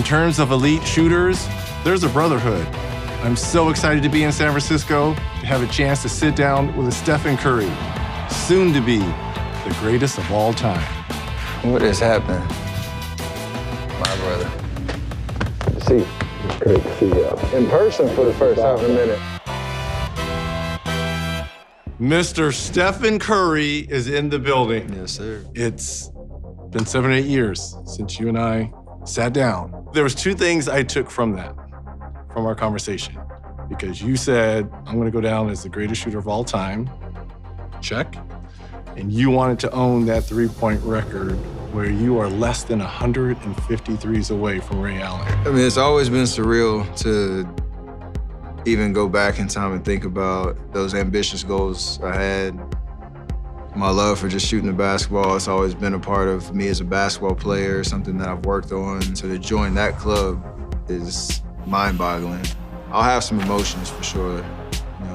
terms of elite shooters, there's a brotherhood. I'm so excited to be in San Francisco, to have a chance to sit down with a Stephen Curry, soon to be the greatest of all time. What is happening? My brother. See, it's great to see you in person for the first time in a minute. Mr. Stephen Curry is in the building. Yes, sir. It's been 7 or 8 years since you and I sat down. There was 2 things I took from our conversation. Because you said, I'm gonna go down as the greatest shooter of all time. Check. And you wanted to own that 3-point record where you are less than 150 threes away from Ray Allen. I mean, it's always been surreal to even go back in time and think about those ambitious goals I had. My love for just shooting the basketball, it's always been a part of me as a basketball player, something that I've worked on. So to join that club is mind-boggling. I'll have some emotions for sure,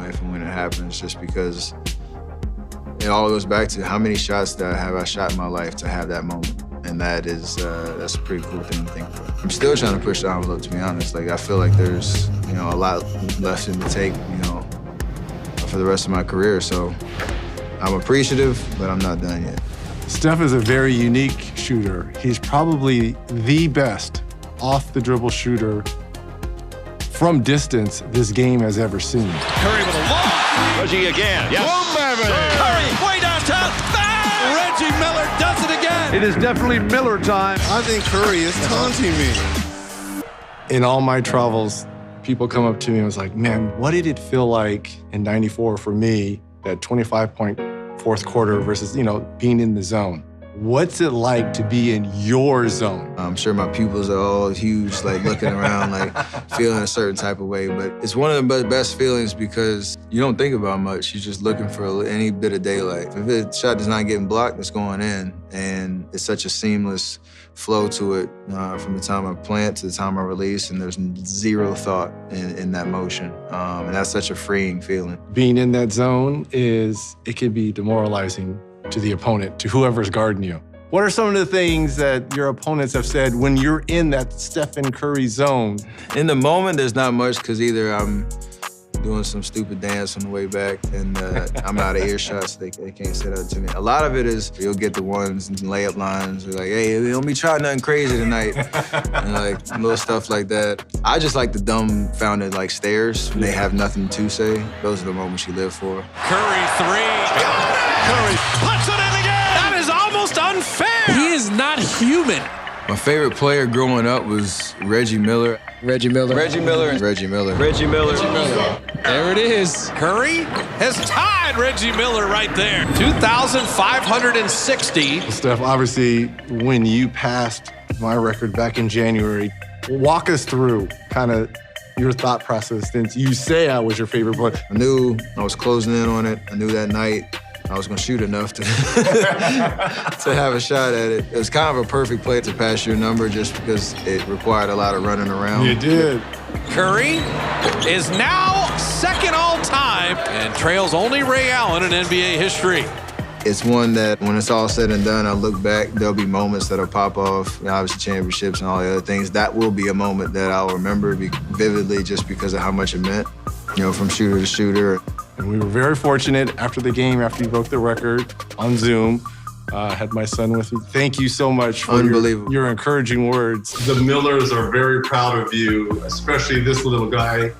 if and when it happens, just because it all goes back to how many shots that I shot in my life to have that moment. And that's a pretty cool thing to think about. I'm still trying to push the envelope, to be honest. Like, I feel like there's, a lot left in the tank, for the rest of my career. So I'm appreciative, but I'm not done yet. Steph is a very unique shooter. He's probably the best off-the-dribble shooter from distance this game has ever seen. Curry with a long. Reggie again. Yes. Boom, baby. Curry way downtown. Bang! Reggie Miller does it again. It is definitely Miller time. I think Curry is taunting me. In all my travels, people come up to me and was like, man, what did it feel like in '94 for me, that 25-point fourth quarter versus, being in the zone? What's it like to be in your zone? I'm sure my pupils are all huge, like looking around, like feeling a certain type of way. But it's one of the best feelings because you don't think about much. You're just looking for any bit of daylight. If the shot is not getting blocked, it's going in. And it's such a seamless flow to it from the time I plant to the time I release, and there's zero thought in that motion. And that's such a freeing feeling. Being in that zone it can be demoralizing to the opponent, to whoever's guarding you. What are some of the things that your opponents have said when you're in that Stephen Curry zone? In the moment, there's not much because either I'm doing some stupid dance on the way back and I'm out of earshot, so they can't say that to me. A lot of it is you'll get the ones and layup lines, like, hey, don't be trying nothing crazy tonight, and like little stuff like that. I just like the dumbfounded stares when they have nothing to say. Those are the moments you live for. Curry three. Curry puts it in again. That is almost unfair. He is not human. My favorite player growing up was Reggie Miller. Reggie Miller. Reggie Miller. Reggie Miller. Reggie Miller. Reggie Miller. There it is. Curry has tied Reggie Miller right there. 2,560. Steph, obviously, when you passed my record back in January, walk us through kind of your thought process since you say I was your favorite player. I knew I was closing in on it. I knew that night I was gonna shoot enough to to have a shot at it. It was kind of a perfect play to pass your number just because it required a lot of running around. You did. Curry is now second all-time and trails only Ray Allen in NBA history. It's one that when it's all said and done, I look back, there'll be moments that'll pop off, obviously championships and all the other things. That will be a moment that I'll remember vividly just because of how much it meant, from shooter to shooter. And we were very fortunate after the game, after you broke the record on Zoom. I had my son with me. Thank you so much for your encouraging words. The Millers are very proud of you, especially this little guy.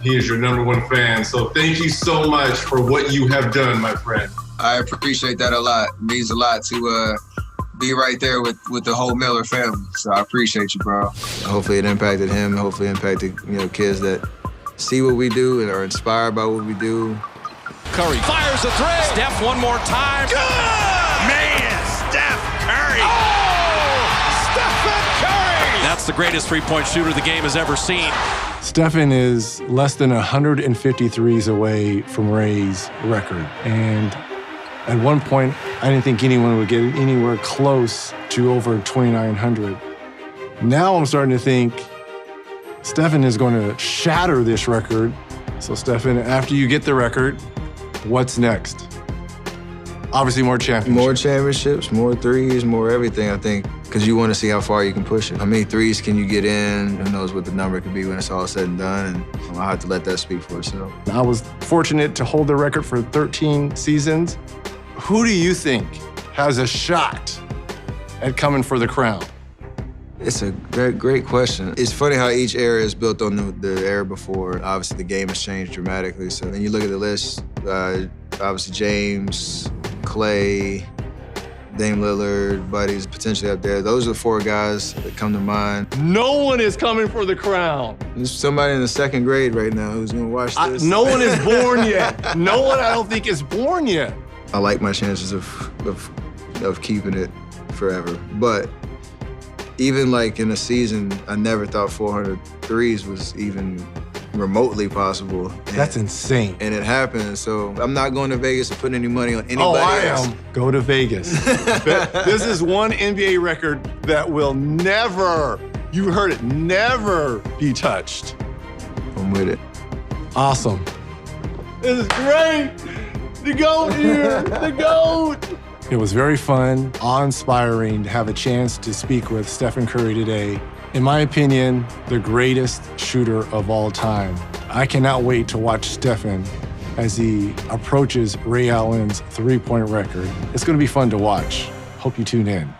He is your #1 fan. So thank you so much for what you have done, my friend. I appreciate that a lot. It means a lot to be right there with the whole Miller family. So I appreciate you, bro. Hopefully it impacted him. Hopefully it impacted kids that see what we do and are inspired by what we do. Curry fires a three. Steph one more time. Good! Man, Steph Curry. Oh! Stephen Curry! That's the greatest three-point shooter the game has ever seen. Stephen is less than 150 threes away from Ray's record. And at one point, I didn't think anyone would get anywhere close to over 2,900. Now I'm starting to think Stephen is going to shatter this record. So Stephen, after you get the record, what's next? Obviously more championships. More championships, more threes, more everything. I think because you want to see how far you can push it. How many threes can you get in? Who knows what the number could be when it's all said and done, and I'll have to let that speak for itself. I was fortunate to hold the record for 13 seasons. Who do you think has a shot at coming for the crown? It's a great question. It's funny how each era is built on the era before. Obviously, the game has changed dramatically. So then you look at the list, obviously James, Clay, Dame Lillard, Buddy's potentially up there. Those are the 4 guys that come to mind. No one is coming for the crown. There's somebody in the 2nd grade right now who's gonna watch this. No one is born yet. No one, I don't think, is born yet. I like my chances of keeping it forever. But even like in a season, I never thought 400 threes was even remotely possible. That's insane. And it happened. So I'm not going to Vegas to put any money on anybody else. I am. Go to Vegas. This is one NBA record that will never, you heard it, never be touched. I'm with it. Awesome. This is great. The GOAT here, the GOAT. It was very fun, awe-inspiring to have a chance to speak with Stephen Curry today. In my opinion, the greatest shooter of all time. I cannot wait to watch Stephen as he approaches Ray Allen's three-point record. It's going to be fun to watch. Hope you tune in.